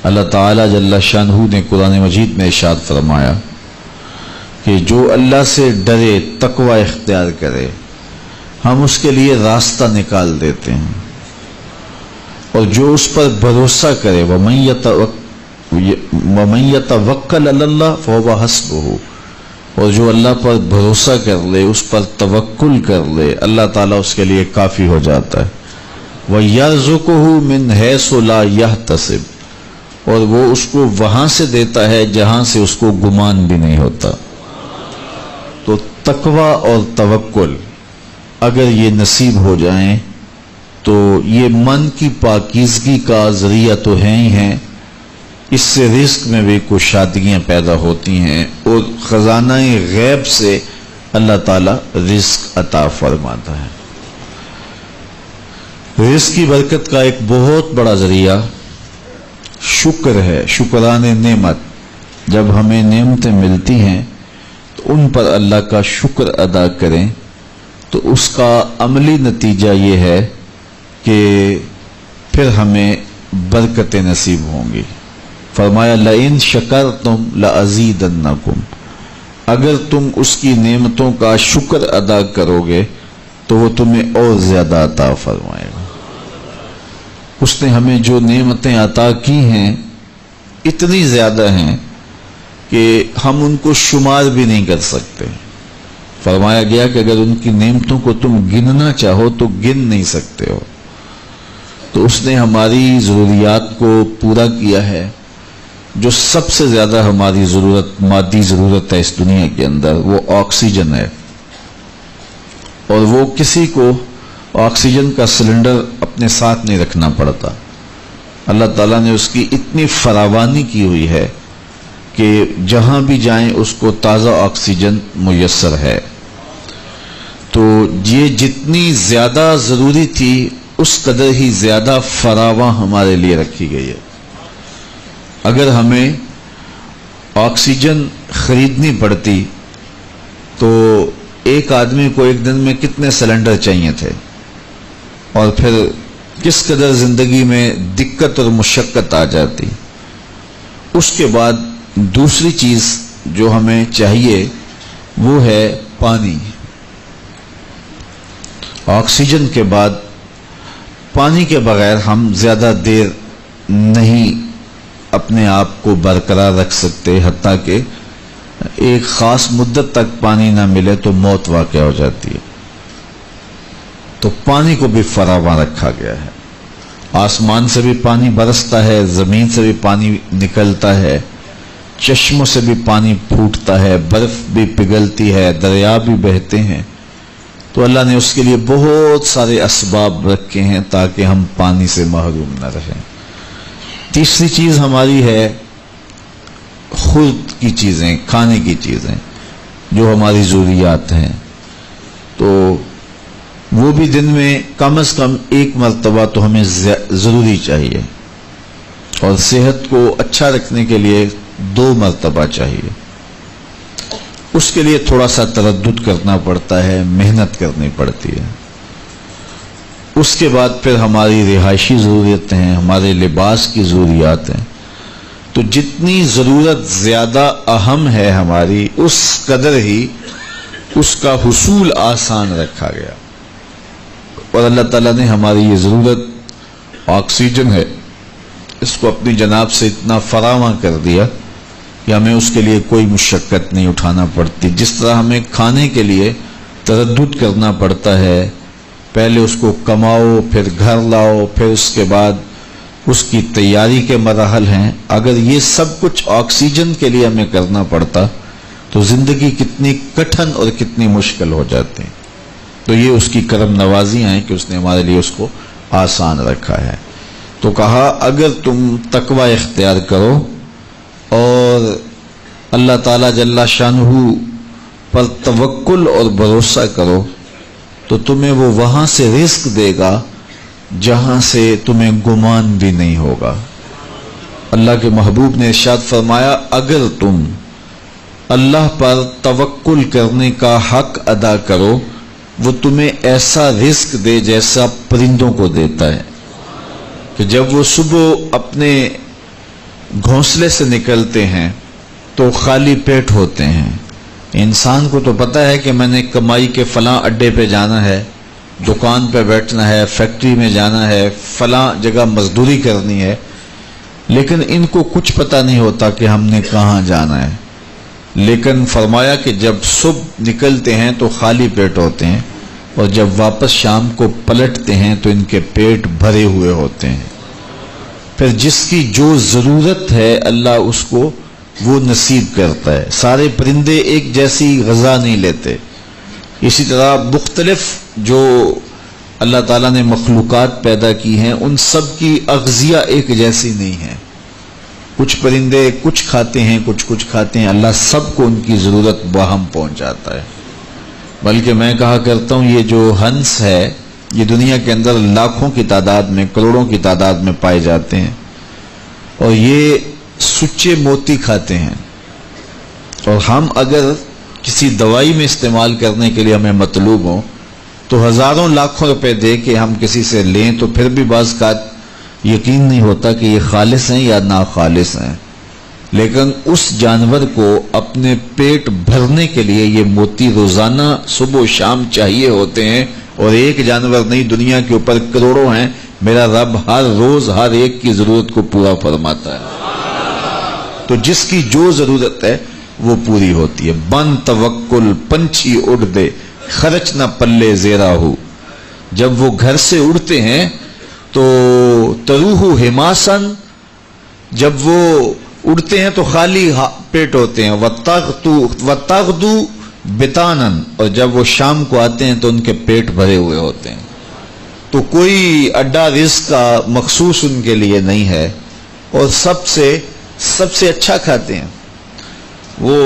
اللہ تعالیٰ جل شانہ نے قرآن مجید میں ارشاد فرمایا کہ جو اللہ سے ڈرے، تقوی اختیار کرے، ہم اس کے لیے راستہ نکال دیتے ہیں، اور جو اس پر بھروسہ کرے وَمَن يَتَوَکَّلْ عَلَى اللَّهِ فَهُوَ حَسْبُهُ، اور جو اللہ پر بھروسہ کر لے، اس پر توکل کر لے، اللہ تعالیٰ اس کے لیے کافی ہو جاتا ہے۔ وَيَرْزُقُهُ مِنْ حَيْثُ لَا يَحْتَسِبُ، اور وہ اس کو وہاں سے دیتا ہے جہاں سے اس کو گمان بھی نہیں ہوتا۔ تو تقوی اور توکل اگر یہ نصیب ہو جائیں تو یہ من کی پاکیزگی کا ذریعہ تو ہے ہی ہیں، اس سے رزق میں بھی کچھ شادیاں پیدا ہوتی ہیں، اور خزانہ غیب سے اللہ تعالیٰ رزق عطا فرماتا ہے۔ رزق کی برکت کا ایک بہت بڑا ذریعہ شکر ہے، شکران نعمت۔ جب ہمیں نعمتیں ملتی ہیں تو ان پر اللہ کا شکر ادا کریں، تو اس کا عملی نتیجہ یہ ہے کہ پھر ہمیں برکتیں نصیب ہوں گی۔ فرمایا لَئِن شَكَرْتُمْ لَأَزِيدَنَّكُمْ، اگر تم اس کی نعمتوں کا شکر ادا کرو گے تو وہ تمہیں اور زیادہ عطا فرمائے گا۔ اس نے ہمیں جو نعمتیں عطا کی ہیں اتنی زیادہ ہیں کہ ہم ان کو شمار بھی نہیں کر سکتے۔ فرمایا گیا کہ اگر ان کی نعمتوں کو تم گننا چاہو تو گن نہیں سکتے ہو۔ تو اس نے ہماری ضروریات کو پورا کیا ہے۔ جو سب سے زیادہ ہماری ضرورت، مادی ضرورت ہے اس دنیا کے اندر، وہ آکسیجن ہے، اور وہ کسی کو آکسیجن کا سلنڈر اپنے ساتھ نہیں رکھنا پڑتا۔ اللہ تعالیٰ نے اس کی اتنی فراوانی کی ہوئی ہے کہ جہاں بھی جائیں اس کو تازہ آکسیجن میسر ہے۔ تو یہ جتنی زیادہ ضروری تھی اس قدر ہی زیادہ فراواں ہمارے لیے رکھی گئی ہے۔ اگر ہمیں آکسیجن خریدنی پڑتی تو ایک آدمی کو ایک دن میں کتنے سلنڈر چاہیے تھے، اور پھر کس قدر زندگی میں دقت اور مشقت آ جاتی۔ اس کے بعد دوسری چیز جو ہمیں چاہیے وہ ہے پانی۔ آکسیجن کے بعد پانی کے بغیر ہم زیادہ دیر نہیں اپنے آپ کو برقرار رکھ سکتے، حتیٰ کہ ایک خاص مدت تک پانی نہ ملے تو موت واقع ہو جاتی ہے۔ تو پانی کو بھی فراواں رکھا گیا ہے۔ آسمان سے بھی پانی برستا ہے، زمین سے بھی پانی نکلتا ہے، چشموں سے بھی پانی پھوٹتا ہے، برف بھی پگھلتی ہے، دریا بھی بہتے ہیں۔ تو اللہ نے اس کے لیے بہت سارے اسباب رکھے ہیں تاکہ ہم پانی سے محروم نہ رہیں۔ تیسری چیز ہماری ہے خود کی چیزیں، کھانے کی چیزیں جو ہماری ضروریات ہیں۔ تو وہ بھی دن میں کم از کم ایک مرتبہ تو ہمیں ضروری چاہیے، اور صحت کو اچھا رکھنے کے لیے 2 مرتبہ چاہیے۔ اس کے لیے تھوڑا سا تردد کرنا پڑتا ہے، محنت کرنی پڑتی ہے۔ اس کے بعد پھر ہماری رہائشی ضرورتیں ہیں، ہمارے لباس کی ضروریات ہیں۔ تو جتنی ضرورت زیادہ اہم ہے ہماری، اس قدر ہی اس کا حصول آسان رکھا گیا۔ اور اللہ تعالیٰ نے ہماری یہ ضرورت آکسیجن ہے، اس کو اپنی جناب سے اتنا فراواں کر دیا کہ ہمیں اس کے لیے کوئی مشقت نہیں اٹھانا پڑتی۔ جس طرح ہمیں کھانے کے لیے تردد کرنا پڑتا ہے، پہلے اس کو کماؤ، پھر گھر لاؤ، پھر اس کے بعد اس کی تیاری کے مراحل ہیں، اگر یہ سب کچھ آکسیجن کے لیے ہمیں کرنا پڑتا تو زندگی کتنی کٹھن اور کتنی مشکل ہو جاتی۔ تو یہ اس کی کرم نوازیاں ہیں کہ اس نے ہمارے لیے اس کو آسان رکھا ہے۔ تو کہا اگر تم تقوی اختیار کرو اور اللہ تعالیٰ جل شانہ پر توکل اور بھروسہ کرو تو تمہیں وہ وہاں سے رزق دے گا جہاں سے تمہیں گمان بھی نہیں ہوگا۔ اللہ کے محبوب نے ارشاد فرمایا اگر تم اللہ پر توکل کرنے کا حق ادا کرو وہ تمہیں ایسا رزق دے جیسا پرندوں کو دیتا ہے، کہ جب وہ صبح اپنے گھونسلے سے نکلتے ہیں تو خالی پیٹ ہوتے ہیں. انسان کو تو پتہ ہے کہ میں نے کمائی کے فلاں اڈے پہ جانا ہے، دکان پہ بیٹھنا ہے، فیکٹری میں جانا ہے، فلاں جگہ مزدوری کرنی ہے، لیکن ان کو کچھ پتہ نہیں ہوتا کہ ہم نے کہاں جانا ہے. لیکن فرمایا کہ جب صبح نکلتے ہیں تو خالی پیٹ ہوتے ہیں، اور جب واپس شام کو پلٹتے ہیں تو ان کے پیٹ بھرے ہوئے ہوتے ہیں. پھر جس کی جو ضرورت ہے اللہ اس کو وہ نصیب کرتا ہے. سارے پرندے ایک جیسی غذا نہیں لیتے. اسی طرح مختلف جو اللہ تعالیٰ نے مخلوقات پیدا کی ہیں ان سب کی اغذیہ ایک جیسی نہیں ہے. کچھ پرندے کچھ کھاتے ہیں، کچھ کھاتے ہیں. اللہ سب کو ان کی ضرورت باہم پہنچاتا ہے. بلکہ میں کہا کرتا ہوں یہ جو ہنس ہے یہ دنیا کے اندر لاکھوں کی تعداد میں، کروڑوں کی تعداد میں پائے جاتے ہیں، اور یہ سچے موتی کھاتے ہیں. اور ہم اگر کسی دوائی میں استعمال کرنے کے لیے ہمیں مطلوب ہوں تو ہزاروں لاکھوں روپے دے کے ہم کسی سے لیں تو پھر بھی بعض کا یقین نہیں ہوتا کہ یہ خالص ہیں یا ناخالص ہیں. لیکن اس جانور کو اپنے پیٹ بھرنے کے لیے یہ موتی روزانہ صبح و شام چاہیے ہوتے ہیں. اور ایک جانور نہیں، دنیا کے اوپر کروڑوں ہیں. میرا رب ہر روز ہر ایک کی ضرورت کو پورا فرماتا ہے. تو جس کی جو ضرورت ہے وہ پوری ہوتی ہے. بن توکل پنچھی اڑ دے، خرچ نہ پلے زیرا ہو. جب وہ گھر سے اڑتے ہیں تو تروح حماسن، جب وہ اڑتے ہیں تو خالی پیٹ ہوتے ہیں. وتغدو بتانن، اور جب وہ شام کو آتے ہیں تو ان کے پیٹ بھرے ہوئے ہوتے ہیں. تو کوئی اڈا رزق کا مخصوص ان کے لیے نہیں ہے، اور سب سے اچھا کھاتے ہیں. وہ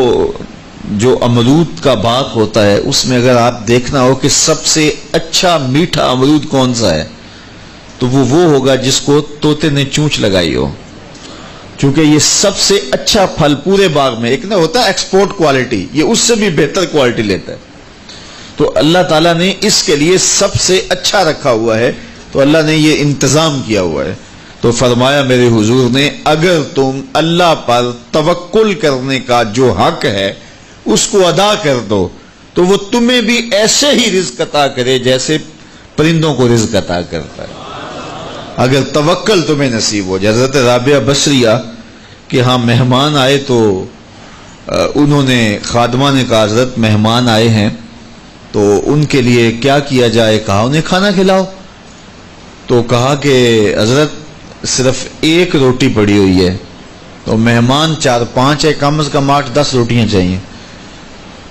جو امرود کا باغ ہوتا ہے اس میں اگر آپ دیکھنا ہو کہ سب سے اچھا میٹھا امرود کون سا ہے تو وہ ہوگا جس کو طوطے نے چونچ لگائی ہو، کیونکہ یہ سب سے اچھا پھل پورے باغ میں. ایک نہ ہوتا ہے ایکسپورٹ کوالٹی، یہ اس سے بھی بہتر کوالٹی لیتا ہے. تو اللہ تعالیٰ نے اس کے لیے سب سے اچھا رکھا ہوا ہے، تو اللہ نے یہ انتظام کیا ہوا ہے. تو فرمایا میرے حضور نے اگر تم اللہ پر توکل کرنے کا جو حق ہے اس کو ادا کر دو تو وہ تمہیں بھی ایسے ہی رزق عطا کرے جیسے پرندوں کو رزق عطا کرتا ہے. اگر توکل تمہیں نصیب ہو. حضرت رابعہ بصریہ کہ ہاں مہمان آئے تو انہوں نے خادمہ نے کہا حضرت مہمان آئے ہیں تو ان کے لیے کیا کیا جائے. کہا انہیں کھانا کھلاؤ. تو کہا کہ حضرت صرف ایک روٹی پڑی ہوئی ہے، تو مہمان 4-5 ہے، کم از کم 8-10 روٹیاں چاہیے.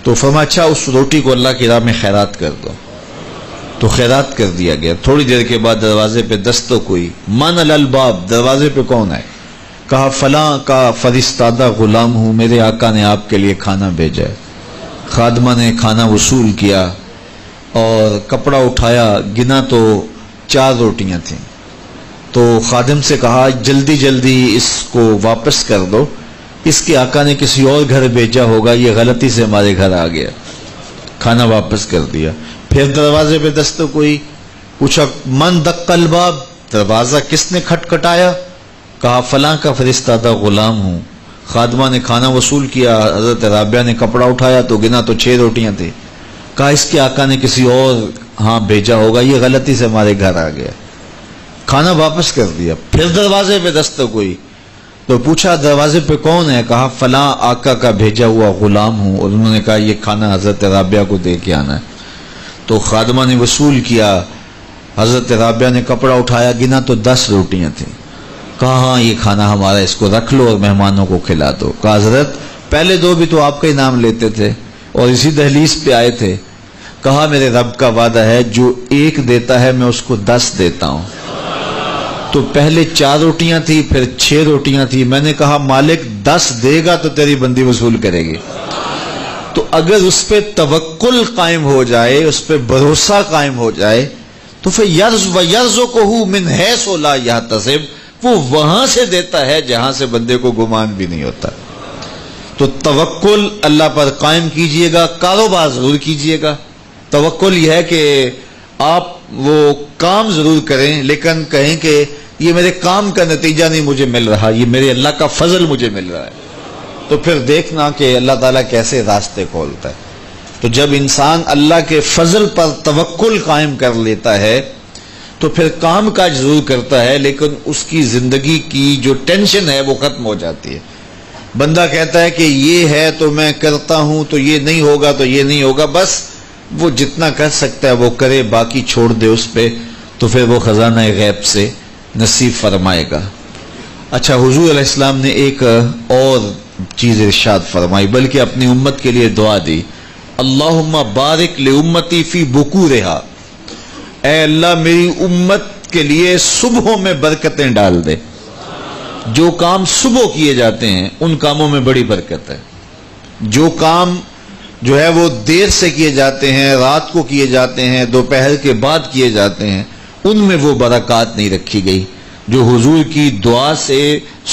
تو فرمایا اچھا اس روٹی کو اللہ کی راہ میں خیرات کر دو. تو خیرات کر دیا گیا. تھوڑی دیر کے بعد دروازے پہ دستک ہوئی. من الباب، دروازے پہ کون ہے؟ کہا فلاں کا فرستادہ غلام ہوں، میرے آقا نے آپ کے لیے کھانا بھیجا ہے. خادمہ نے کھانا وصول کیا اور کپڑا اٹھایا، گنا تو 4 روٹیاں تھیں. تو خادم سے کہا جلدی جلدی اس کو واپس کر دو، اس کے آقا نے کسی اور گھر بھیجا ہوگا، یہ غلطی سے ہمارے گھر آ گیا. کھانا واپس کر دیا. پھر دروازے پہ دستک ہوئی. پوچھا من دق الباب، دروازہ کس نے کھٹکھٹایا؟ کہا فلاں کا فرستادہ غلام ہوں. خادمہ نے کھانا وصول کیا. حضرت رابعہ نے کپڑا اٹھایا تو گنا تو 6 روٹیاں تھیں. کہا اس کے آقا نے کسی اور ہاں بھیجا ہوگا، یہ غلطی سے ہمارے گھر آ گیا. کھانا واپس کر دیا. پھر دروازے پہ دستک ہوئی تو پوچھا دروازے پہ کون ہے؟ کہا فلاں آقا کا بھیجا ہوا غلام ہوں. اور انہوں نے کہا یہ کھانا حضرت رابعہ کو دے کے آنا ہے. تو خادمہ نے وصول کیا. حضرت رابعہ نے کپڑا اٹھایا، گنا تو 10 روٹیاں تھیں. کہا ہاں یہ کھانا ہمارا، اس کو رکھ لو اور مہمانوں کو کھلا دو. کہا حضرت پہلے 2 بھی تو آپ کا ہی نام لیتے تھے اور اسی دہلیز پہ آئے تھے. کہا میرے رب کا وعدہ ہے جو 1 دیتا ہے میں اس کو 10 دیتا ہوں. تو پہلے 4 روٹیاں تھی، پھر 6 روٹیاں تھی. میں نے کہا مالک 10 دے گا تو تیری بندی وصول کرے گی. تو اگر اس پہ توکل قائم ہو جائے، اس پہ بھروسہ قائم ہو جائے تو پھر یرزقہ من حیث لا یحتسب، وہ وہاں سے دیتا ہے جہاں سے بندے کو گمان بھی نہیں ہوتا. تو توکل اللہ پر قائم کیجئے گا. کاروبار ضرور کیجئے گا. توکل یہ ہے کہ آپ وہ کام ضرور کریں لیکن کہیں کہ یہ میرے کام کا نتیجہ نہیں مجھے مل رہا، یہ میرے اللہ کا فضل مجھے مل رہا ہے، تو پھر دیکھنا کہ اللہ تعالیٰ کیسے راستے کھولتا ہے۔ تو جب انسان اللہ کے فضل پر توکل قائم کر لیتا ہے تو پھر کام کاج ضرور کرتا ہے، لیکن اس کی زندگی کی جو ٹینشن ہے وہ ختم ہو جاتی ہے۔ بندہ کہتا ہے کہ یہ ہے تو میں کرتا ہوں، تو یہ نہیں ہوگا تو یہ نہیں ہوگا، بس وہ جتنا کر سکتا ہے وہ کرے، باقی چھوڑ دے اس پہ، تو پھر وہ خزانہ غیب سے نصیب فرمائے گا۔ اچھا، حضور علیہ السلام نے ایک اور چیز ارشاد فرمائی، بلکہ اپنی امت کے لیے دعا دی، اللہم بارک لامتی فی بکورہا، اے اللہ میری امت کے لیے صبحوں میں برکتیں ڈال دے۔ جو کام صبح کیے جاتے ہیں ان کاموں میں بڑی برکت ہے، جو کام جو ہے وہ دیر سے کیے جاتے ہیں، رات کو کیے جاتے ہیں، دوپہر کے بعد کیے جاتے ہیں، ان میں وہ برکات نہیں رکھی گئی جو حضور کی دعا سے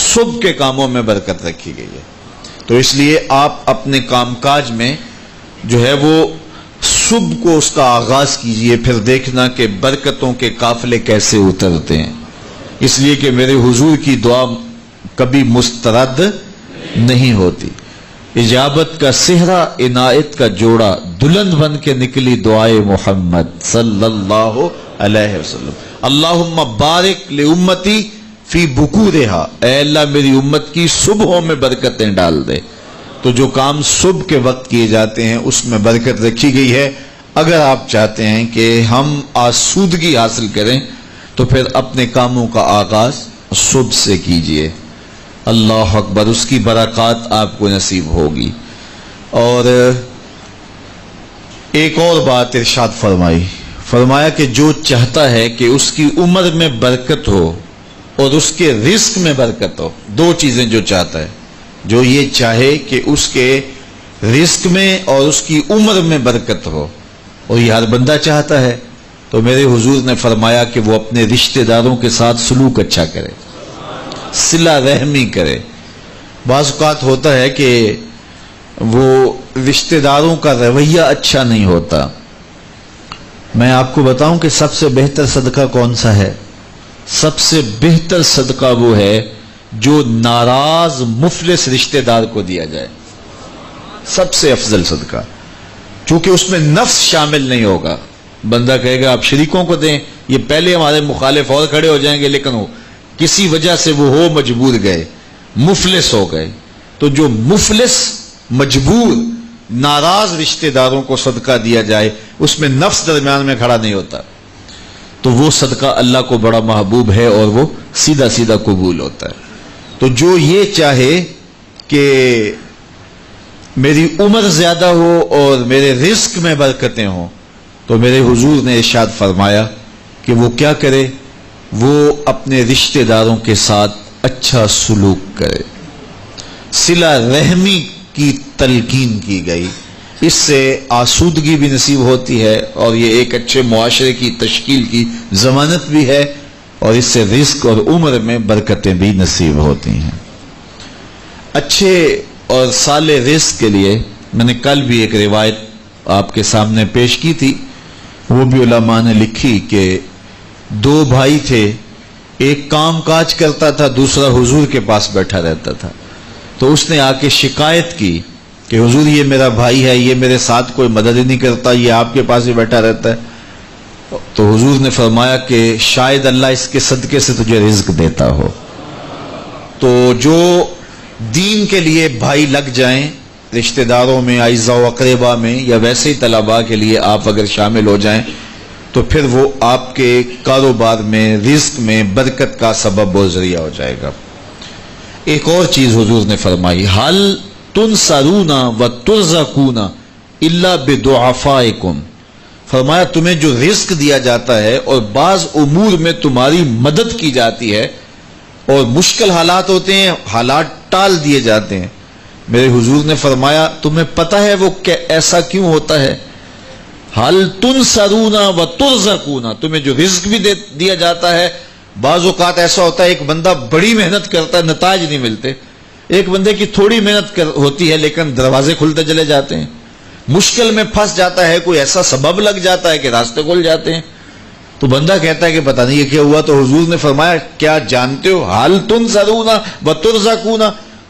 صبح کے کاموں میں برکت رکھی گئی ہے۔ تو اس لیے آپ اپنے کام کاج میں جو ہے وہ صبح کو اس کا آغاز کیجئے، پھر دیکھنا کہ برکتوں کے قافلے کیسے اترتے ہیں، اس لیے کہ میرے حضور کی دعا کبھی مسترد نہیں ہوتی۔ اجابت کا صحرا، عنایت کا جوڑا، دلہن بن کے نکلی دعائے محمد صلی اللہ علیہ وسلم۔ اللہم بارک لامتی فی بکورہا، اے اللہ میری امت کی صبحوں میں برکتیں ڈال دے۔ تو جو کام صبح کے وقت کیے جاتے ہیں اس میں برکت رکھی گئی ہے۔ اگر آپ چاہتے ہیں کہ ہم آسودگی حاصل کریں تو پھر اپنے کاموں کا آغاز صبح سے کیجئے۔ اللہ اکبر، اس کی برکات آپ کو نصیب ہوگی۔ اور ایک اور بات ارشاد فرمایا کہ جو چاہتا ہے کہ اس کی عمر میں برکت ہو اور اس کے رزق میں برکت ہو، دو چیزیں جو چاہتا ہے، جو یہ چاہے کہ اس کے رزق میں اور اس کی عمر میں برکت ہو، اور یہ ہر بندہ چاہتا ہے، تو میرے حضور نے فرمایا کہ وہ اپنے رشتہ داروں کے ساتھ سلوک اچھا کرے، صلہ رحمی کرے۔ بعض اوقات ہوتا ہے کہ وہ رشتہ داروں کا رویہ اچھا نہیں ہوتا۔ میں آپ کو بتاؤں کہ سب سے بہتر صدقہ کون سا ہے؟ سب سے بہتر صدقہ وہ ہے جو ناراض مفلس رشتہ دار کو دیا جائے، سب سے افضل صدقہ، چونکہ اس میں نفس شامل نہیں ہوگا۔ بندہ کہے گا آپ شریکوں کو دیں، یہ پہلے ہمارے مخالف اور کھڑے ہو جائیں گے، لیکن وہ کسی وجہ سے وہ ہو مجبور گئے، مفلس ہو گئے، تو جو مفلس مجبور ناراض رشتہ داروں کو صدقہ دیا جائے اس میں نفس درمیان میں کھڑا نہیں ہوتا، تو وہ صدقہ اللہ کو بڑا محبوب ہے اور وہ سیدھا سیدھا قبول ہوتا ہے۔ تو جو یہ چاہے کہ میری عمر زیادہ ہو اور میرے رزق میں برکتیں ہوں، تو میرے حضور نے ارشاد فرمایا کہ وہ کیا کرے، وہ اپنے رشتہ داروں کے ساتھ اچھا سلوک کرے۔ صلہ رحمی کی تلقین کی گئی، اس سے آسودگی بھی نصیب ہوتی ہے اور یہ ایک اچھے معاشرے کی تشکیل کی ضمانت بھی ہے، اور اس سے رزق اور عمر میں برکتیں بھی نصیب ہوتی ہیں۔ اچھے اور صالح رزق کے لیے میں نے کل بھی ایک روایت آپ کے سامنے پیش کی تھی، وہ بھی علماء نے لکھی کہ دو بھائی تھے، ایک کام کاج کرتا تھا، دوسرا حضور کے پاس بیٹھا رہتا تھا۔ تو اس نے آ کے شکایت کی کہ حضور یہ میرا بھائی ہے، یہ میرے ساتھ کوئی مدد ہی نہیں کرتا، یہ آپ کے پاس ہی بیٹھا رہتا ہے۔ تو حضور نے فرمایا کہ شاید اللہ اس کے صدقے سے تجھے رزق دیتا ہو۔ تو جو دین کے لیے بھائی لگ جائیں، رشتہ داروں میں، اعزاء و اقربا میں، یا ویسے ہی طلباء کے لیے آپ اگر شامل ہو جائیں تو پھر وہ آپ کے کاروبار میں، رزق میں برکت کا سبب و ذریعہ ہو جائے گا۔ ایک اور چیز حضور نے فرمائی، حل تنصرون و ترزقون الا بدعفائکم، فرمایا تمہیں جو رزق دیا جاتا ہے اور بعض امور میں تمہاری مدد کی جاتی ہے، اور مشکل حالات ہوتے ہیں، حالات ٹال دیے جاتے ہیں، میرے حضور نے فرمایا تمہیں پتہ ہے وہ ایسا کیوں ہوتا ہے؟ حل تنصرون و ترزقون، تمہیں جو رزق بھی دیا جاتا ہے، بعض اوقات ایسا ہوتا ہے ایک بندہ بڑی محنت کرتا ہے، نتائج نہیں ملتے، ایک بندے کی تھوڑی محنت ہوتی ہے لیکن دروازے کھلتے چلے جاتے ہیں، مشکل میں پھنس جاتا ہے، کوئی ایسا سبب لگ جاتا ہے کہ راستے کھل جاتے ہیں۔ تو بندہ کہتا ہے کہ پتہ نہیں یہ کیا ہوا، تو حضور نے فرمایا کیا جانتے ہو حال تنصرون و ترزقون،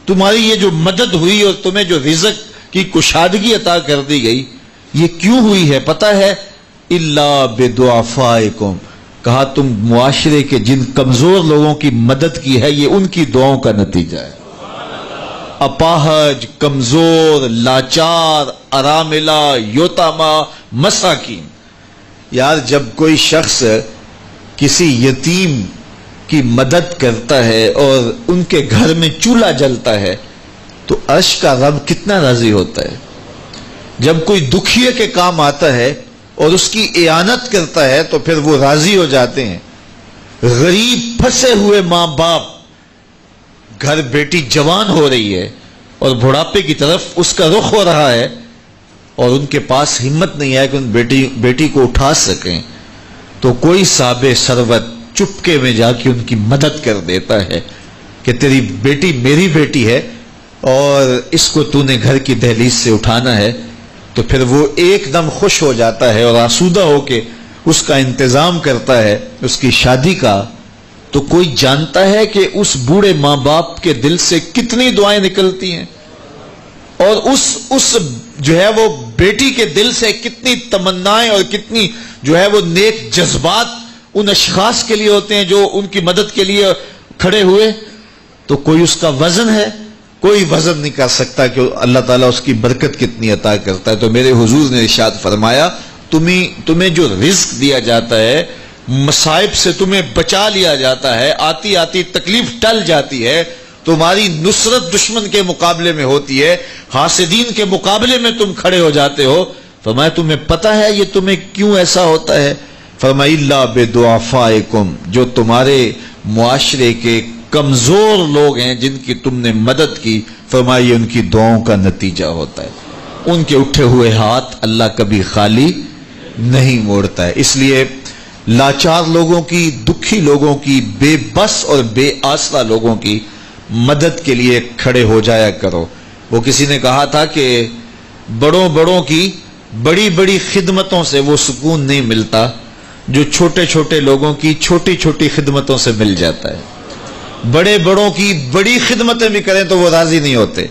تمہاری یہ جو مدد ہوئی اور تمہیں جو رزق کی کشادگی عطا کر دی گئی یہ کیوں ہوئی ہے پتہ ہے؟ الا بدعفائکم، کہا تم معاشرے کے جن کمزور لوگوں کی مدد کی ہے یہ ان کی دعاؤں کا نتیجہ ہے۔ اپاہج، کمزور، لاچار، اراملہ، یتامہ، مساکین۔ یار جب کوئی شخص کسی یتیم کی مدد کرتا ہے اور ان کے گھر میں چولہا جلتا ہے تو عرش کا رب کتنا راضی ہوتا ہے۔ جب کوئی دکھیے کے کام آتا ہے اور اس کی اعانت کرتا ہے تو پھر وہ راضی ہو جاتے ہیں۔ غریب پھنسے ہوئے ماں باپ، گھر بیٹی جوان ہو رہی ہے اور بڑھاپے کی طرف اس کا رخ ہو رہا ہے اور ان کے پاس ہمت نہیں ہے کہ ان بیٹی کو اٹھا سکیں، تو کوئی صاحب ثروت چپکے میں جا کے ان کی مدد کر دیتا ہے کہ تیری بیٹی میری بیٹی ہے اور اس کو تو نے گھر کی دہلیز سے اٹھانا ہے، تو پھر وہ ایک دم خوش ہو جاتا ہے اور آسودہ ہو کے اس کا انتظام کرتا ہے اس کی شادی کا۔ تو کوئی جانتا ہے کہ اس بوڑھے ماں باپ کے دل سے کتنی دعائیں نکلتی ہیں اور اس جو ہے وہ بیٹی کے دل سے کتنی تمنائیں اور کتنی جو ہے وہ نیک جذبات ان اشخاص کے لیے ہوتے ہیں جو ان کی مدد کے لیے کھڑے ہوئے۔ تو کوئی اس کا وزن ہے؟ کوئی وزن نہیں کر سکتا کہ اللہ تعالیٰ اس کی برکت کتنی عطا کرتا ہے۔ تو میرے حضور نے ارشاد فرمایا تمہیں جو رزق دیا جاتا ہے، مصائب سے تمہیں بچا لیا جاتا ہے، آتی آتی تکلیف ٹل جاتی ہے، تمہاری نصرت دشمن کے مقابلے میں ہوتی ہے، حاسدین کے مقابلے میں تم کھڑے ہو جاتے ہو، فرمایا تمہیں پتہ ہے یہ تمہیں کیوں ایسا ہوتا ہے؟ فرمایا الا بدعفائکم، جو تمہارے معاشرے کے کمزور لوگ ہیں جن کی تم نے مدد کی، فرمایا یہ ان کی دعاؤں کا نتیجہ ہوتا ہے۔ ان کے اٹھے ہوئے ہاتھ اللہ کبھی خالی نہیں موڑتا ہے۔ اس لیے لاچار لوگوں کی، دکھی لوگوں کی، بے بس اور بے آسرا لوگوں کی مدد کے لیے کھڑے ہو جایا کرو۔ وہ کسی نے کہا تھا کہ بڑوں کی بڑی بڑی خدمتوں سے وہ سکون نہیں ملتا جو چھوٹے چھوٹے لوگوں کی چھوٹی چھوٹی خدمتوں سے مل جاتا ہے۔ بڑوں کی بڑی خدمتیں بھی کریں تو وہ راضی نہیں ہوتے،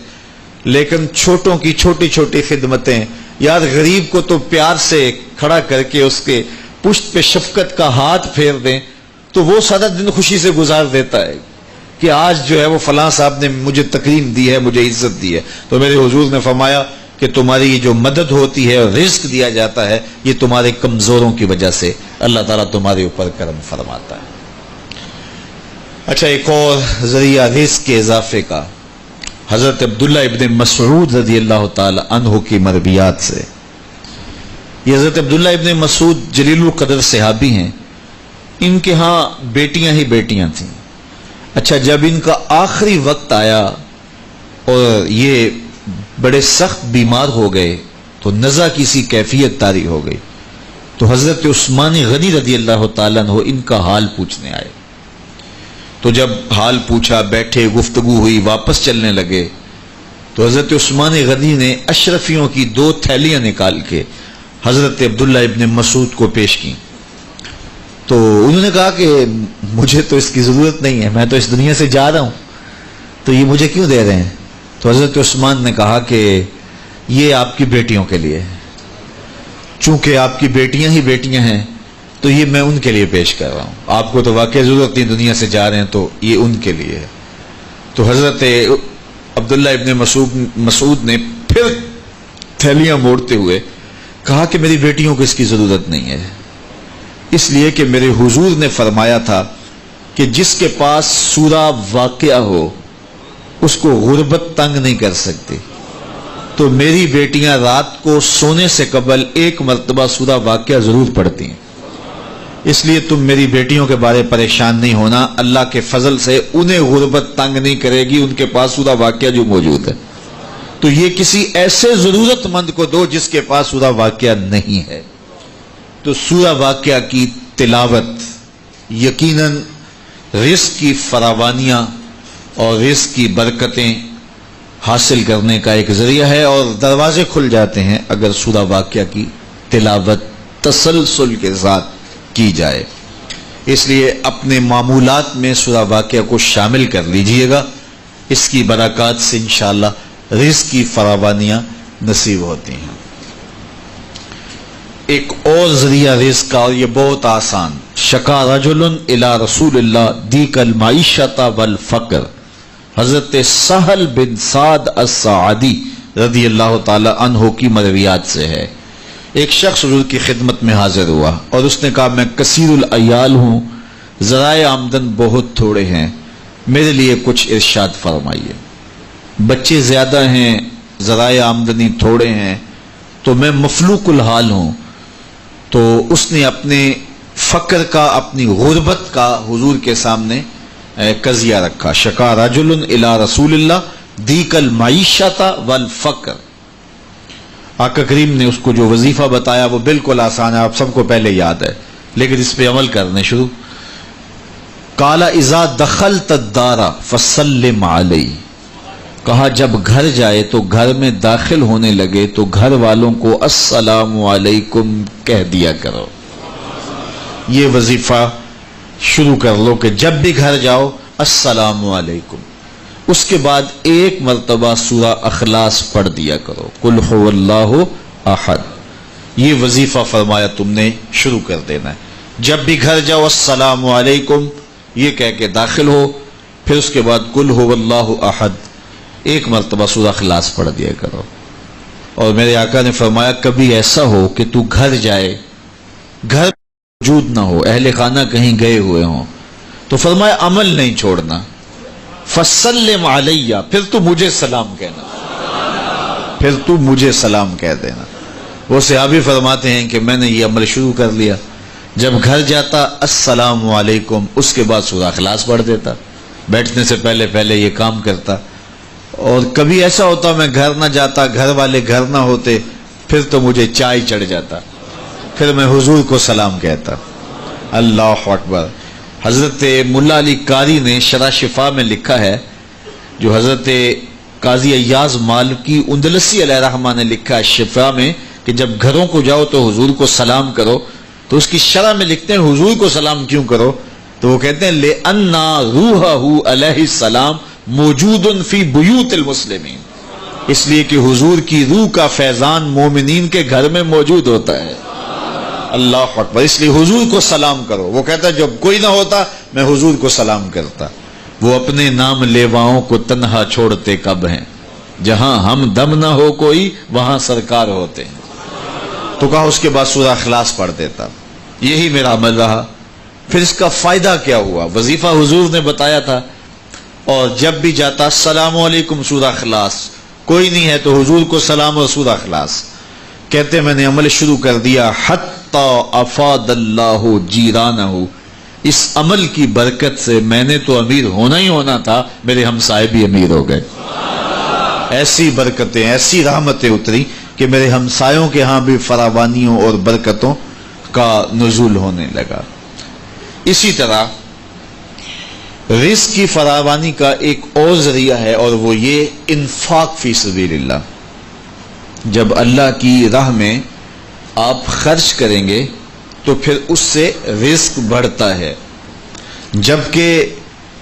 لیکن چھوٹوں کی چھوٹی چھوٹی خدمتیں، یار غریب کو تو پیار سے کھڑا کر کے اس کے پشت پہ شفقت کا ہاتھ پھیر دیں تو وہ سارا دن خوشی سے گزار دیتا ہے کہ آج جو ہے وہ فلاں صاحب نے مجھے تکریم دی ہے، مجھے عزت دی ہے۔ تو میرے حضور نے فرمایا کہ تمہاری جو مدد ہوتی ہے اور رزق دیا جاتا ہے یہ تمہارے کمزوروں کی وجہ سے اللہ تعالیٰ تمہارے اوپر کرم فرماتا ہے۔ اچھا، ایک اور ذریعہ رزق کے اضافے کا حضرت عبداللہ ابن مسعود رضی اللہ تعالی عنہ کی مرویات سے۔ یہ حضرت عبداللہ ابن مسعود جلیل القدر صحابی ہیں، ان کے ہاں بیٹیاں ہی بیٹیاں تھیں۔ اچھا، جب ان کا آخری وقت آیا اور یہ بڑے سخت بیمار ہو گئے تو نزع کی سی کیفیت طاری ہو گئی، تو حضرت عثمان غنی رضی اللہ تعالیٰ عنہ ان کا حال پوچھنے آئے۔ تو جب حال پوچھا، بیٹھے، گفتگو ہوئی، واپس چلنے لگے تو حضرت عثمان غنی نے اشرفیوں کی 2 تھیلیاں نکال کے حضرت عبداللہ ابن مسعود کو پیش کی۔ تو انہوں نے کہا کہ مجھے تو اس کی ضرورت نہیں ہے، میں تو اس دنیا سے جا رہا ہوں، تو یہ مجھے کیوں دے رہے ہیں؟ تو حضرت عثمان نے کہا کہ یہ آپ کی بیٹیوں کے لیے، چونکہ آپ کی بیٹیاں ہی بیٹیاں ہیں تو یہ میں ان کے لیے پیش کر رہا ہوں، آپ کو تو واقعی ضرورت نہیں، دنیا سے جا رہے ہیں تو یہ ان کے لیے ہے۔ تو حضرت عبداللہ ابن مسعود نے پھر تھیلیاں موڑتے ہوئے کہا کہ میری بیٹیوں کو اس کی ضرورت نہیں ہے، اس لیے کہ میرے حضور نے فرمایا تھا کہ جس کے پاس سورہ واقعہ ہو اس کو غربت تنگ نہیں کر سکتی، تو میری بیٹیاں رات کو سونے سے قبل 1 مرتبہ سورہ واقعہ ضرور پڑھتی ہیں، اس لیے تم میری بیٹیوں کے بارے پریشان نہیں ہونا، اللہ کے فضل سے انہیں غربت تنگ نہیں کرے گی، ان کے پاس سورہ واقعہ جو موجود ہے، تو یہ کسی ایسے ضرورت مند کو دو جس کے پاس سورہ واقعہ نہیں ہے۔ تو سورہ واقعہ کی تلاوت یقیناً رزق کی فراوانیاں اور رزق کی برکتیں حاصل کرنے کا ایک ذریعہ ہے، اور دروازے کھل جاتے ہیں اگر سورہ واقعہ کی تلاوت تسلسل کے ساتھ کی جائے۔ اس لیے اپنے معمولات میں سورہ واقعہ کو شامل کر لیجئے گا، اس کی برکات سے انشاءاللہ رزق کی فراوانیاں نصیب ہوتی ہیں۔ ایک اور ذریعہ رزق کا، اور یہ بہت آسان، شکا رجل الی رسول اللہ دیک المعیشۃ والفقر، حضرت سہل بن سعد الساعدی رضی اللہ تعالی عنہ کی مرویات سے ہے۔ ایک شخص حضور کی خدمت میں حاضر ہوا اور اس نے کہا میں کثیر العیال ہوں، ذرائع آمدن بہت تھوڑے ہیں، میرے لیے کچھ ارشاد فرمائیے۔ بچے زیادہ ہیں، ذرائع آمدنی تھوڑے ہیں، تو میں مفلوق الحال ہوں۔ تو اس نے اپنے فقر کا، اپنی غربت کا حضور کے سامنے قضیہ رکھا۔ شکا رجل الی رسول اللہ دیک المعیشۃ والفقر۔ آقا کریم نے اس کو جو وظیفہ بتایا وہ بالکل آسان ہے، آپ سب کو پہلے یاد ہے، لیکن اس پہ عمل کرنے شروع۔ قال اذا دخلت الدار فسلم علی، کہا جب گھر جائے تو گھر میں داخل ہونے لگے تو گھر والوں کو السلام علیکم کہہ دیا کرو۔ یہ وظیفہ شروع کر لو کہ جب بھی گھر جاؤ السلام علیکم۔ اس کے بعد ایک مرتبہ سورہ اخلاص پڑھ دیا کرو، قل هو اللہ احد۔ یہ وظیفہ فرمایا تم نے شروع کر دینا ہے، جب بھی گھر جاؤ السلام علیکم یہ کہہ کے داخل ہو، پھر اس کے بعد قل هو اللہ احد ایک مرتبہ سورہ اخلاص پڑھ دیا کرو۔ اور میرے آقا نے فرمایا کبھی ایسا ہو کہ تو گھر جائے، گھر موجود نہ ہو، اہل خانہ کہیں گئے ہوئے ہوں، تو فرمایا عمل نہیں چھوڑنا، فسلم علیہ، پھر تو مجھے سلام کہنا، پھر تو مجھے سلام کہہ دینا۔ وہ صحابی فرماتے ہیں کہ میں نے یہ عمل شروع کر لیا، جب گھر جاتا السلام علیکم، اس کے بعد سورہ اخلاص پڑھ دیتا، بیٹھنے سے پہلے پہلے یہ کام کرتا۔ اور کبھی ایسا ہوتا میں گھر نہ جاتا، گھر والے گھر نہ ہوتے، پھر تو مجھے چائے چڑھ جاتا، پھر میں حضور کو سلام کہتا۔ اللہ اکبر۔ حضرت ملا علی قاری نے شرح شفا میں لکھا ہے، جو حضرت قاضی ایاز مالکی اندلسی علیہ رحمہ نے لکھا ہے شفا میں، کہ جب گھروں کو جاؤ تو حضور کو سلام کرو، تو اس کی شرح میں لکھتے ہیں حضور کو سلام کیوں کرو، تو وہ کہتے ہیں لِأَنَّ رُوحَهُ علیہ السلام موجود فی بیوت المسلمین، اس لیے کہ حضور کی روح کا فیضان مومنین کے گھر میں موجود ہوتا ہے۔ اللہ اکبر۔ اس لیے حضور کو سلام کرو۔ وہ کہتا ہے جب کوئی نہ ہوتا میں حضور کو سلام کرتا۔ وہ اپنے نام لیواؤں کو تنہا چھوڑتے کب ہیں، جہاں ہم دم نہ ہو کوئی وہاں سرکار ہوتے ہیں۔ تو کہا اس کے بعد سورہ اخلاص پڑھ دیتا۔ یہی میرا عمل رہا۔ پھر اس کا فائدہ کیا ہوا؟ وظیفہ حضور نے بتایا تھا، اور جب بھی جاتا السلام علیکم سورہ اخلاص، کوئی نہیں ہے تو حضور کو سلام اور سورہ اخلاص۔ کہتے میں نے عمل شروع کر دیا، حتی افاد اللہ جیرانہ، اس عمل کی برکت سے میں نے تو امیر ہونا ہی ہونا تھا، میرے ہمسائے بھی امیر ہو گئے۔ ایسی برکتیں، ایسی رحمتیں اتری کہ میرے ہمسایوں کے ہاں بھی فراوانیوں اور برکتوں کا نزول ہونے لگا۔ اسی طرح رزق کی فراوانی کا ایک اور ذریعہ ہے، اور وہ یہ انفاق فی سبیل اللہ۔ جب اللہ کی راہ میں آپ خرچ کریں گے تو پھر اس سے رزق بڑھتا ہے، جبکہ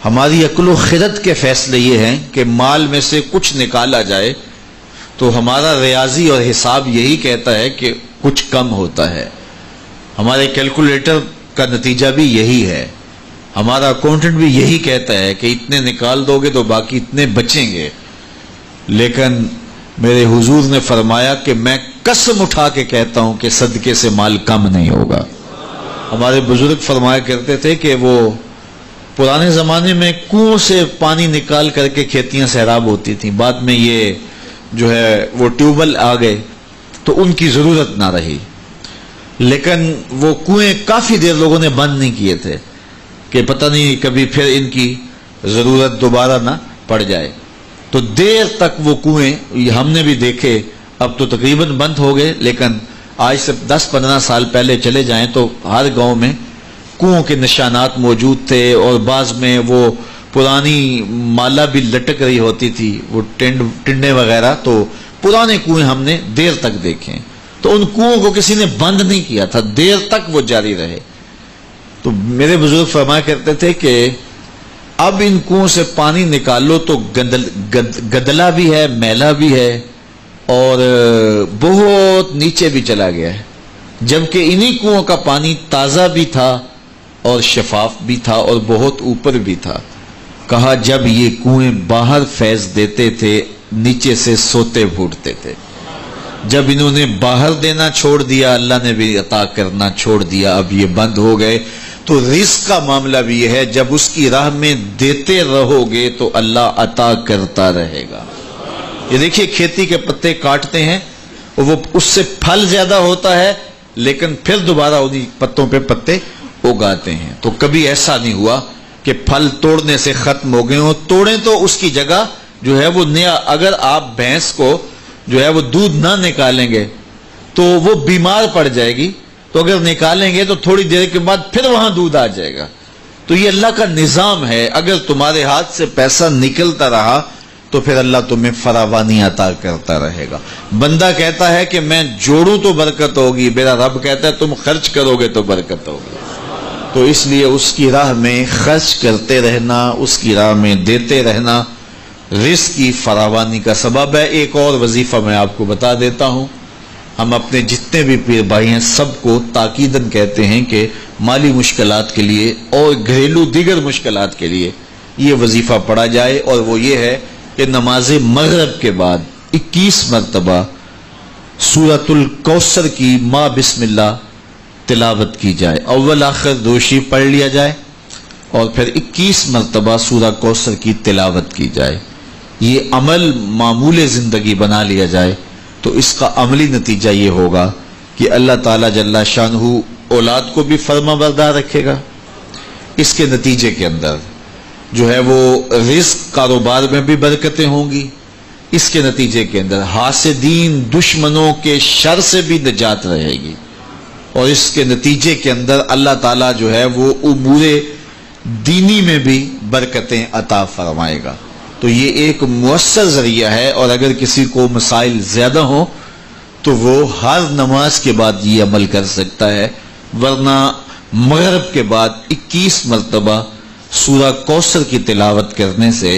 ہماری عقل و خرد کے فیصلے یہ ہیں کہ مال میں سے کچھ نکالا جائے تو ہمارا ریاضی اور حساب یہی کہتا ہے کہ کچھ کم ہوتا ہے، ہمارے کیلکولیٹر کا نتیجہ بھی یہی ہے، ہمارا اکاؤنٹنٹ بھی یہی کہتا ہے کہ اتنے نکال دو گے تو باقی اتنے بچیں گے۔ لیکن میرے حضور نے فرمایا کہ میں قسم اٹھا کے کہتا ہوں کہ صدقے سے مال کم نہیں ہوگا۔ ہمارے بزرگ فرمایا کرتے تھے کہ وہ پرانے زمانے میں کنویں سے پانی نکال کر کے کھیتیاں سیراب ہوتی تھیں، بعد میں یہ جو ہے وہ ٹیوبل آ گئے تو ان کی ضرورت نہ رہی، لیکن وہ کنویں کافی دیر لوگوں نے بند نہیں کیے تھے کہ پتہ نہیں کبھی پھر ان کی ضرورت دوبارہ نہ پڑ جائے، تو دیر تک وہ کنویں ہم نے بھی دیکھے، اب تو تقریباً بند ہو گئے، لیکن آج سے 10-15 سال پہلے چلے جائیں تو ہر گاؤں میں کنووں کے نشانات موجود تھے، اور بعض میں وہ پرانی مالا بھی لٹک رہی ہوتی تھی، وہ ٹنڈے وغیرہ، تو پرانے کنویں ہم نے دیر تک دیکھے، تو ان کنووں کو کسی نے بند نہیں کیا تھا، دیر تک وہ جاری رہے۔ تو میرے بزرگ فرمایا کرتے تھے کہ اب ان کنویں سے پانی نکالو تو گدلا بھی ہے، میلا بھی ہے، اور بہت نیچے بھی چلا گیا ہے، جبکہ انہی کنووں کا پانی تازہ بھی تھا اور شفاف بھی تھا اور بہت اوپر بھی تھا۔ کہا جب یہ کنویں باہر فیض دیتے تھے نیچے سے سوتے پھوٹتے تھے، جب انہوں نے باہر دینا چھوڑ دیا اللہ نے بھی عطا کرنا چھوڑ دیا، اب یہ بند ہو گئے۔ تو رزق کا معاملہ بھی یہ ہے، جب اس کی راہ میں دیتے رہو گے تو اللہ عطا کرتا رہے گا۔ یہ دیکھیے کھیتی کے پتے کاٹتے ہیں، وہ اس سے پھل زیادہ ہوتا ہے لیکن پھر دوبارہ انہی پتوں پہ پتے اگاتے ہیں۔ تو کبھی ایسا نہیں ہوا کہ پھل توڑنے سے ختم ہو گئے ہوں، توڑیں تو اس کی جگہ جو ہے وہ نیا۔ اگر آپ بھینس کو جو ہے وہ دودھ نہ نکالیں گے تو وہ بیمار پڑ جائے گی، تو اگر نکالیں گے تو تھوڑی دیر کے بعد پھر وہاں دودھ آ جائے گا۔ تو یہ اللہ کا نظام ہے، اگر تمہارے ہاتھ سے پیسہ نکلتا رہا تو پھر اللہ تمہیں فراوانی عطا کرتا رہے گا۔ بندہ کہتا ہے کہ میں جوڑوں تو برکت ہوگی، میرا رب کہتا ہے تم خرچ کرو گے تو برکت ہوگی۔ تو اس لیے اس کی راہ میں خرچ کرتے رہنا، اس کی راہ میں دیتے رہنا رزق کی فراوانی کا سبب ہے۔ ایک اور وظیفہ میں آپ کو بتا دیتا ہوں، ہم اپنے جتنے بھی پیر بھائی ہیں سب کو تاکیداً کہتے ہیں کہ مالی مشکلات کے لیے اور گھریلو دیگر مشکلات کے لیے یہ وظیفہ پڑھا جائے، اور وہ یہ ہے کہ نماز مغرب کے بعد 21 مرتبہ سورۃ الکوثر کی ما بسم اللہ تلاوت کی جائے، اول آخر دوشی پڑھ لیا جائے اور پھر 21 مرتبہ سورہ کوثر کی تلاوت کی جائے۔ یہ عمل معمول زندگی بنا لیا جائے تو اس کا عملی نتیجہ یہ ہوگا کہ اللہ تعالیٰ جل شانہ اولاد کو بھی فرما بردار رکھے گا، اس کے نتیجے کے اندر جو ہے وہ رزق کاروبار میں بھی برکتیں ہوں گی، اس کے نتیجے کے اندر حاسدین دشمنوں کے شر سے بھی نجات رہے گی، اور اس کے نتیجے کے اندر اللہ تعالیٰ جو ہے وہ امور دینی میں بھی برکتیں عطا فرمائے گا۔ تو یہ ایک مؤثر ذریعہ ہے، اور اگر کسی کو مسائل زیادہ ہوں تو وہ ہر نماز کے بعد یہ عمل کر سکتا ہے، ورنہ مغرب کے بعد 21 مرتبہ سورہ کوثر کی تلاوت کرنے سے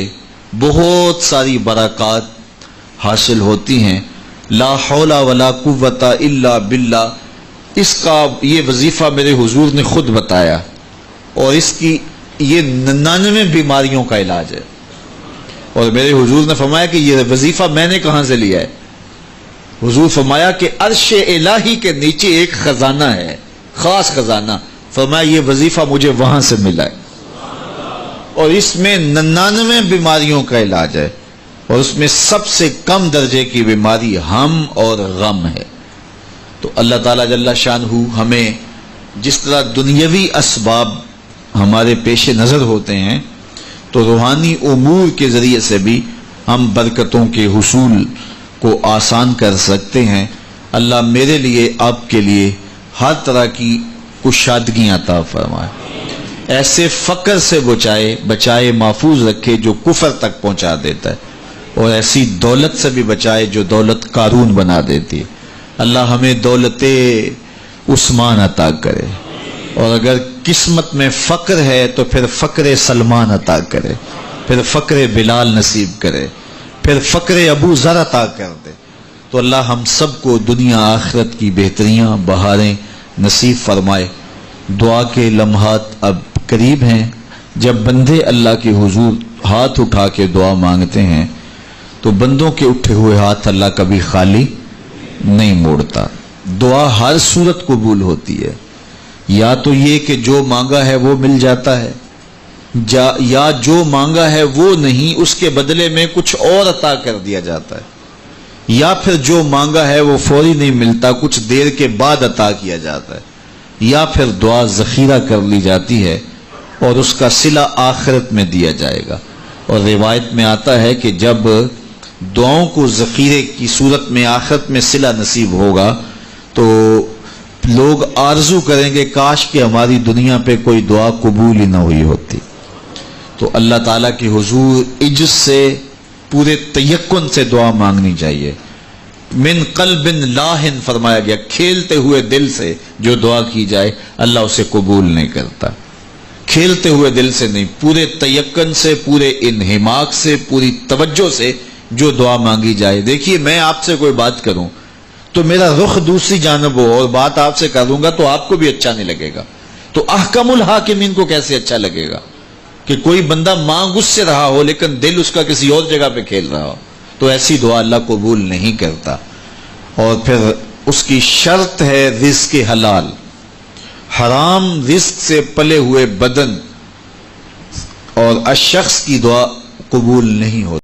بہت ساری برکات حاصل ہوتی ہیں۔ لا حول ولا قوت الا باللہ، اس کا یہ وظیفہ میرے حضور نے خود بتایا، اور اس کی یہ 99 بیماریوں کا علاج ہے، اور میرے حضور نے فرمایا کہ یہ وظیفہ میں نے کہاں سے لیا ہے؟ حضور فرمایا کہ عرش الہی کے نیچے ایک خزانہ ہے، خاص خزانہ، فرمایا یہ وظیفہ مجھے وہاں سے ملا ہے، اور اس میں 99 بیماریوں کا علاج ہے، اور اس میں سب سے کم درجے کی بیماری ہم اور غم ہے۔ تو اللہ تعالیٰ جل شانہ ہمیں جس طرح دنیاوی اسباب ہمارے پیش نظر ہوتے ہیں تو روحانی امور کے ذریعے سے بھی ہم برکتوں کے حصول کو آسان کر سکتے ہیں۔ اللہ میرے لیے آپ کے لیے ہر طرح کی کشادگیاں عطا فرمائے، ایسے فقر سے بچائے محفوظ رکھے جو کفر تک پہنچا دیتا ہے، اور ایسی دولت سے بھی بچائے جو دولت قارون بنا دیتی ہے۔ اللہ ہمیں دولت عثمان عطا کرے، اور اگر قسمت میں فقر ہے تو پھر فقر سلمان عطا کرے، پھر فقر بلال نصیب کرے، پھر فقر ابو ذر عطا کر دے۔ تو اللہ ہم سب کو دنیا آخرت کی بہتریاں بہاریں نصیب فرمائے۔ دعا کے لمحات اب قریب ہیں، جب بندے اللہ کے حضور ہاتھ اٹھا کے دعا مانگتے ہیں تو بندوں کے اٹھے ہوئے ہاتھ اللہ کبھی خالی نہیں موڑتا۔ دعا ہر صورت قبول ہوتی ہے، یا تو یہ کہ جو مانگا ہے وہ مل جاتا ہے، یا جو مانگا ہے وہ نہیں، اس کے بدلے میں کچھ اور عطا کر دیا جاتا ہے، یا پھر جو مانگا ہے وہ فوری نہیں ملتا، کچھ دیر کے بعد عطا کیا جاتا ہے، یا پھر دعا ذخیرہ کر لی جاتی ہے اور اس کا صلہ آخرت میں دیا جائے گا۔ اور روایت میں آتا ہے کہ جب دعاؤں کو ذخیرے کی صورت میں آخرت میں صلہ نصیب ہوگا تو لوگ آرزو کریں گے کاش کہ ہماری دنیا پہ کوئی دعا قبول ہی نہ ہوئی ہوتی۔ تو اللہ تعالیٰ کے حضور عجز سے پورے تیقن سے دعا مانگنی چاہیے، من قلب لاہن فرمایا گیا، کھیلتے ہوئے دل سے جو دعا کی جائے اللہ اسے قبول نہیں کرتا. کھیلتے ہوئے دل سے نہیں، پورے تیقن سے، پورے انہماک سے، پوری توجہ سے جو دعا مانگی جائے. دیکھیے میں آپ سے کوئی بات کروں تو میرا رخ دوسری جانب ہو اور بات آپ سے کروں گا تو آپ کو بھی اچھا نہیں لگے گا، تو احکم الحاکمین کو کیسے اچھا لگے گا کہ کوئی بندہ مانگ اس سے رہا ہو لیکن دل اس کا کسی اور جگہ پہ کھیل رہا ہو. تو ایسی دعا اللہ قبول نہیں کرتا. اور پھر اس کی شرط ہے رزق حلال. حرام رزق سے پلے ہوئے بدن اور الشخص کی دعا قبول نہیں ہوتی.